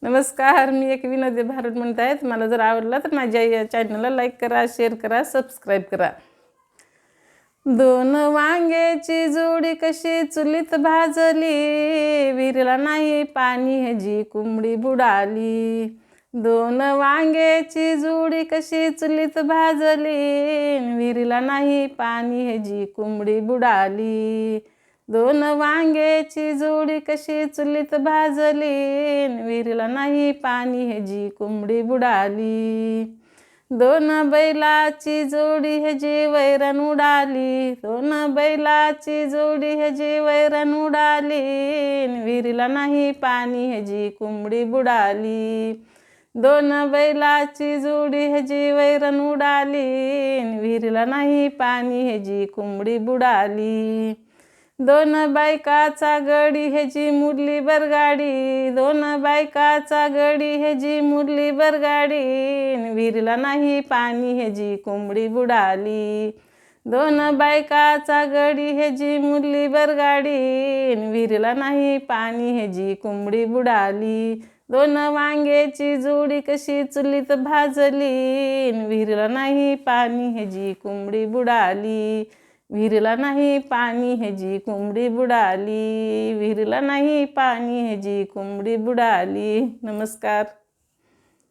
नमस्कार, मी एक विनोदी भारत म्हणत आहे. तुम्हाला जर आवडला तर माझ्या या चॅनलला लाईक करा, शेअर करा, सबस्क्राईब करा. दोन वांग्याची जोडी कशी चुलीत भाजली, विहिरीला नाही पाणी ह्याची कोंबडी बुडाली. दोन वांग्याची जोडी कशी चुलीत भाजली, विहिरीला नाही पाणी ह्याची कोंबडी बुडाली. दोन वांग्याची जोडी कशी चुलीत भाजली, विहिरीला नाही पाणी ह्याची कोंबडी बुडाली. दोन बैलाची जोडी ह्याची वैरण उडाली, दोन बैलाची जोडी ह्याची वैरण उडाली, विहिरीला नाही पाणी ह्याची कोंबडी बुडाली. दोन बैलाची जोडी ह्याची वैरण उडाली, विहिरीला नाही पाणी ह्याची कोंबडी बुडाली. दोन बायकाचा गडी ह्याची मुरली बरगाडी, दोन बायकाचा गडी ह्याची मुरली बरगाडी, विहिरीला नाही पाणी ह्याची कोंबडी बुडाली. दोन बायकाचा गडी ह्याची मुरली बरगाडी, विहिरीला नाही पाणी ह्याची कोंबडी बुडाली. दोन वांग्याची जोडी कशी चुलीत भाजली, विहिरीला नाही पाणी ह्याची कोंबडी बुडाली. विहिरीला नाही पाणी ह्याची कोंबडी बुडाली, विहिरीला नाही पाणी ह्याची कोंबडी बुडाली. नमस्कार.